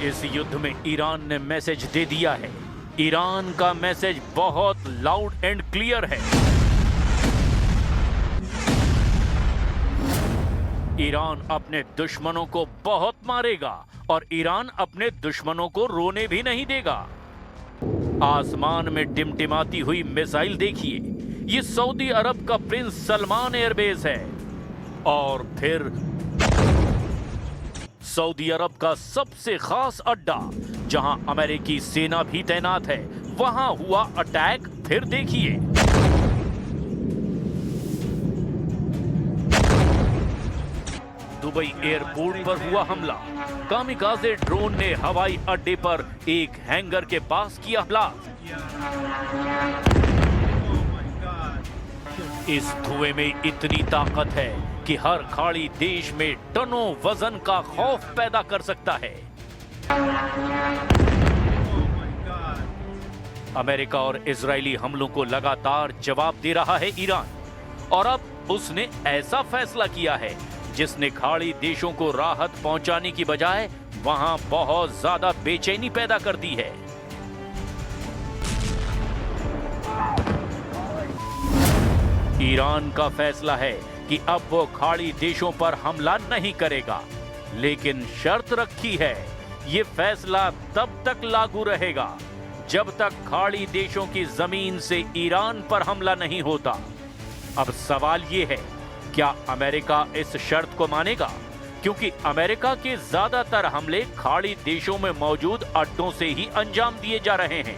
इस युद्ध में ईरान ने मैसेज दे दिया है। ईरान का मैसेज बहुत लाउड एंड क्लियर है। ईरान अपने दुश्मनों को बहुत मारेगा और ईरान अपने दुश्मनों को रोने भी नहीं देगा। आसमान में टिमटिमाती हुई मिसाइल देखिए, ये सऊदी अरब का प्रिंस सलमान एयरबेस है। और फिर सऊदी अरब का सबसे खास अड्डा जहां अमेरिकी सेना भी तैनात है, वहां हुआ अटैक फिर देखिए। दुबई एयरपोर्ट पर हुआ हमला। कामिकाज़े ड्रोन ने हवाई अड्डे पर एक हैंगर के पास किया ब्लास्ट। इस धुएं में इतनी ताकत है कि हर खाड़ी देश में टनों वजन का खौफ पैदा कर सकता है। अमेरिका और इजरायली हमलों को लगातार जवाब दे रहा है ईरान, और अब उसने ऐसा फैसला किया है जिसने खाड़ी देशों को राहत पहुंचाने की बजाय वहां बहुत ज्यादा बेचैनी पैदा कर दी है। ईरान का फैसला है कि अब वो खाड़ी देशों पर हमला नहीं करेगा, लेकिन शर्त रखी है, ये फैसला तब तक लागू रहेगा जब तक खाड़ी देशों की जमीन से ईरान पर हमला नहीं होता। अब सवाल ये है, क्या अमेरिका इस शर्त को मानेगा? क्योंकि अमेरिका के ज्यादातर हमले खाड़ी देशों में मौजूद अड्डों से ही अंजाम दिए जा रहे हैं।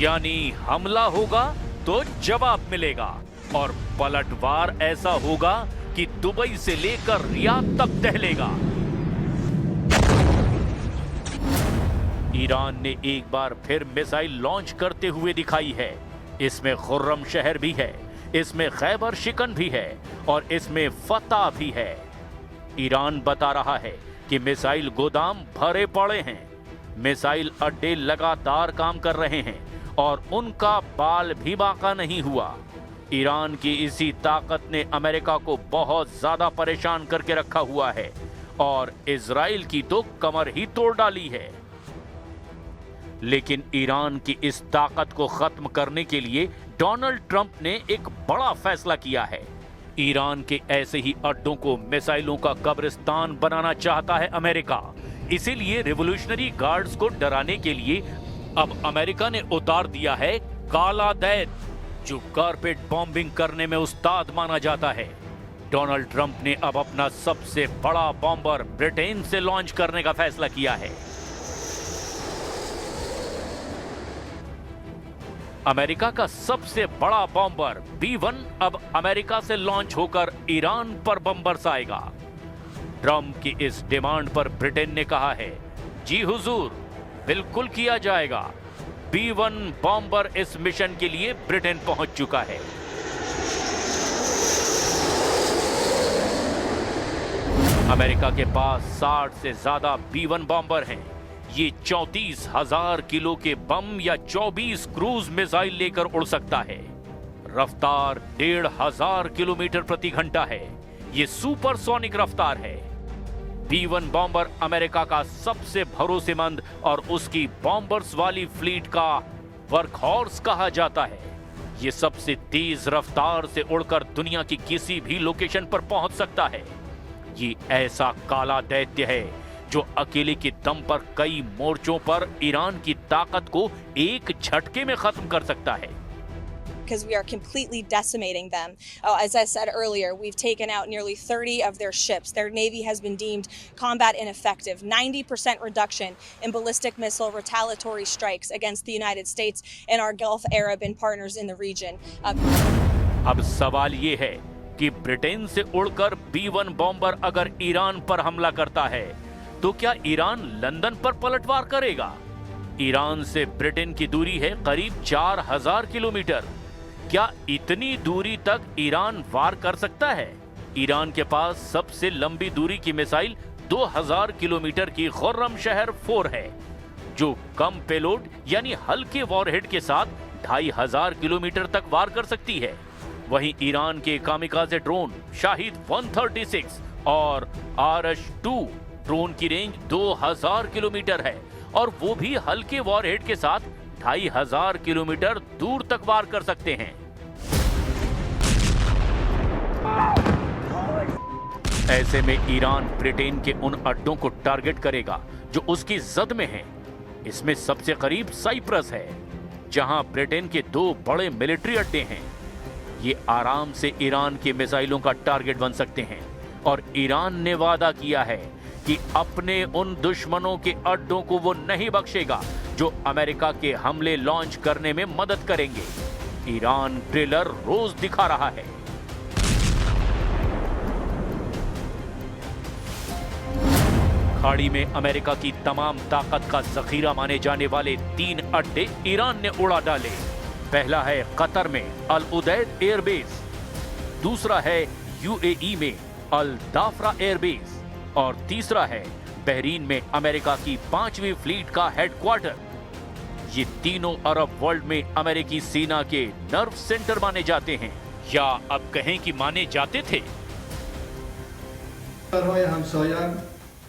यानी हमला होगा तो जवाब मिलेगा, और पलटवार ऐसा होगा कि दुबई से लेकर रियाद तक दहलेगा। ईरान ने एक बार फिर मिसाइल लॉन्च करते हुए दिखाई है। इसमें खुर्रम शहर भी है, इसमें खैबर शिकन भी है, और इसमें फतह भी है। ईरान बता रहा है कि मिसाइल गोदाम भरे पड़े हैं, मिसाइल अड्डे लगातार काम कर रहे हैं और उनका बाल भी बाका नहीं हुआ। ईरान की इसी ताकत ने अमेरिका को बहुत ज्यादा परेशान करके रखा हुआ है और इजराइल की तो कमर ही तोड़ डाली है। लेकिन ईरान की इस ताकत को खत्म करने के लिए डोनाल्ड ट्रंप ने एक बड़ा फैसला किया है। ईरान के ऐसे ही अड्डों को मिसाइलों का कब्रिस्तान बनाना चाहता है अमेरिका। इसीलिए रिवॉल्यूशनरी गार्ड्स को डराने के लिए अब अमेरिका ने उतार दिया है काला दैत, जो कारपेट बॉम्बिंग करने में उस्ताद माना जाता है। डोनाल्ड ट्रंप ने अब अपना सबसे बड़ा बॉम्बर ब्रिटेन से लॉन्च करने का फैसला किया है। अमेरिका का सबसे बड़ा बॉम्बर B-1 अब अमेरिका से लॉन्च होकर ईरान पर बम बरसाएगा। ट्रंप की इस डिमांड पर ब्रिटेन ने कहा है, जी हुजूर, बिल्कुल किया जाएगा। B-1 बॉम्बर इस मिशन के लिए ब्रिटेन पहुंच चुका है। अमेरिका के पास 60 से ज्यादा B-1 बॉम्बर हैं। ये 34,000 किलो के बम या 24 क्रूज मिसाइल लेकर उड़ सकता है। रफ्तार 1,500 किलोमीटर प्रति घंटा है। ये सुपरसोनिक रफ्तार है। B-1 बॉम्बर अमेरिका का सबसे भरोसेमंद और उसकी बॉम्बर्स वाली फ्लीट का वर्कहॉर्स कहा जाता है। ये सबसे तेज रफ्तार से उड़कर दुनिया की किसी भी लोकेशन पर पहुंच सकता है। ये ऐसा काला दैत्य है जो अकेले के दम पर कई मोर्चों पर ईरान की ताकत को एक झटके में खत्म कर सकता है। Because we are completely decimating them. As I said earlier, we've taken out nearly 30 of their ships. Their navy has been deemed combat ineffective. 90% reduction in ballistic missile retaliatory strikes against the United States and our Gulf Arab and partners in the region. अब सवाल ये है कि Britain से उड़कर B-1 bomber अगर Iran पर हमला करता है तो क्या ईरान लंदन पर पलटवार करेगा? ईरान से ब्रिटेन की दूरी है करीब 4,000 किलोमीटर। क्या इतनी दूरी तक ईरान वार कर सकता है? ईरान के पास सबसे लंबी दूरी की मिसाइल 2000 किलोमीटर की खुर्रम शहर 4 है, जो कम पेलोड यानी हल्के वॉरहेड के साथ 2500 किलोमीटर तक वार कर सकती है। वहीं ईरान के कामिकाज़े ड्रोन शाहिद 136 और RS-2 ड्रोन की रेंज 2000 किलोमीटर है और वो भी हल्के वॉरहेड के साथ 2500 किलोमीटर दूर तक वार कर सकते हैं। ऐसे में ईरान ब्रिटेन के उन अड्डों को टारगेट करेगा जो उसकी जद में हैं। इसमें सबसे करीब साइप्रस है, जहां ब्रिटेन के 2 बड़े मिलिट्री अड्डे हैं। ये आराम से ईरान के मिसाइलों का टारगेट बन सकते हैं और ईरान ने वादा किया है कि अपने उन दुश्मनों के अड्डों को वो नहीं बख्शेगा जो अमेरिका के हमले लॉन्च करने में मदद करेंगे। ईरान ट्रेलर रोज दिखा रहा है। खाड़ी में अमेरिका की तमाम ताकत का जखीरा माने जाने वाले 3 अड्डे ईरान ने उड़ा डाले। पहला है कतर में अल उदैद एयरबेस, दूसरा है UAE में अल दाफरा एयरबेस और तीसरा है बहरीन में अमेरिका की 5वीं फ्लीट का हेडक्वार्टर। ये तीनों अरब वर्ल्ड में अमेरिकी सेना के नर्व सेंटर माने जाते हैं, या अब कहें कि माने जाते थे।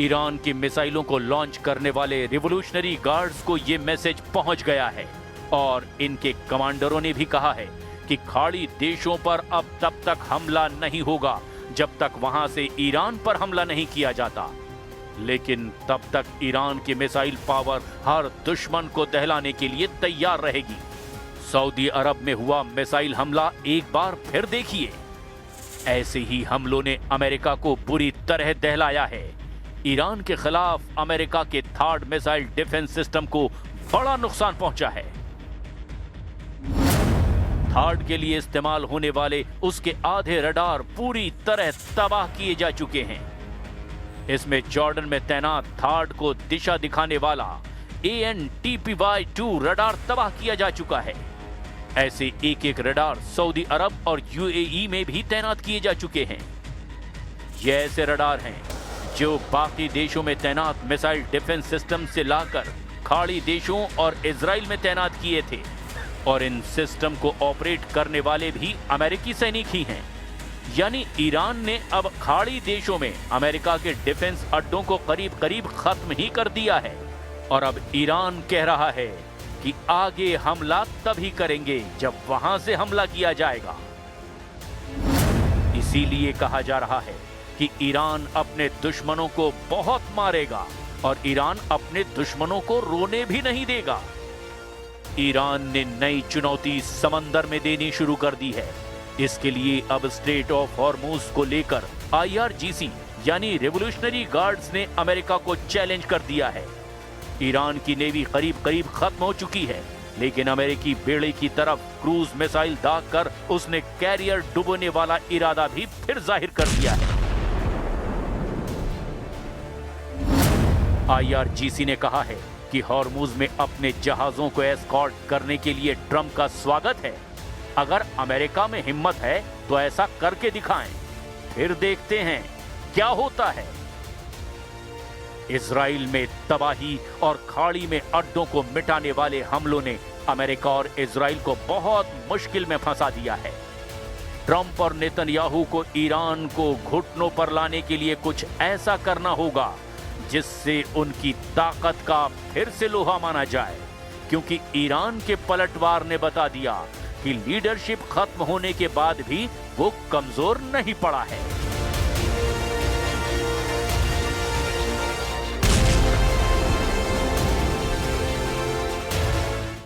ईरान की मिसाइलों को लॉन्च करने वाले रिवोल्यूशनरी गार्ड्स को यह मैसेज पहुंच गया है और इनके कमांडरों ने भी कहा है कि खाड़ी देशों पर अब तब तक हमला नहीं होगा जब तक वहां से ईरान पर हमला नहीं किया जाता। लेकिन तब तक ईरान की मिसाइल पावर हर दुश्मन को दहलाने के लिए तैयार रहेगी। सऊदी अरब में हुआ मिसाइल हमला एक बार फिर देखिए। ऐसे ही हमलों ने अमेरिका को बुरी तरह दहलाया है। ईरान के खिलाफ अमेरिका के थर्ड मिसाइल डिफेंस सिस्टम को बड़ा नुकसान पहुंचा है। थर्ड के लिए इस्तेमाल होने वाले उसके आधे रडार पूरी तरह तबाह किए जा चुके हैं। इसमें जॉर्डन में तैनात थर्ड को दिशा दिखाने वाला AN/TPY-2 रडार तबाह किया जा चुका है। ऐसे एक रडार सऊदी अरब और UAE में भी तैनात किए जा चुके हैं। ये ऐसे रडार हैं जो बाकी देशों में तैनात मिसाइल डिफेंस सिस्टम से लाकर खाड़ी देशों और इजराइल में तैनात किए थे और इन सिस्टम को ऑपरेट करने वाले भी अमेरिकी सैनिक ही हैं। यानी ईरान ने अब खाड़ी देशों में अमेरिका के डिफेंस अड्डों को करीब करीब खत्म ही कर दिया है और अब ईरान कह रहा है कि आगे हमला तभी करेंगे जब वहां से हमला किया जाएगा। इसीलिए कहा जा रहा है कि ईरान अपने दुश्मनों को बहुत मारेगा और ईरान अपने दुश्मनों को रोने भी नहीं देगा। ईरान ने नई चुनौती समंदर में देनी शुरू कर दी है। इसके लिए अब स्ट्रेट ऑफ हॉर्मुज को लेकर IRGC यानी रिवोल्यूशनरी गार्ड्स ने अमेरिका को चैलेंज कर दिया है। ईरान की नेवी करीब करीब खत्म हो चुकी है, लेकिन अमेरिकी बेड़े की तरफ क्रूज मिसाइल दागकर उसने कैरियर डुबोने वाला इरादा भी फिर जाहिर कर दिया है। IRGC ने कहा है कि हॉर्मुज में अपने जहाजों को एस्कॉर्ट करने के लिए ट्रंप का स्वागत है। अगर अमेरिका में हिम्मत है तो ऐसा करके दिखाएं, फिर देखते हैं क्या होता है। इजराइल में तबाही और खाड़ी में अड्डों को मिटाने वाले हमलों ने अमेरिका और इजराइल को बहुत मुश्किल में फंसा दिया है। ट्रंप और नेतन्याहू को ईरान को घुटनों पर लाने के लिए कुछ ऐसा करना होगा जिससे उनकी ताकत का फिर से लोहा माना जाए, क्योंकि ईरान के पलटवार ने बता दिया कि लीडरशिप खत्म होने के बाद भी वो कमजोर नहीं पड़ा है।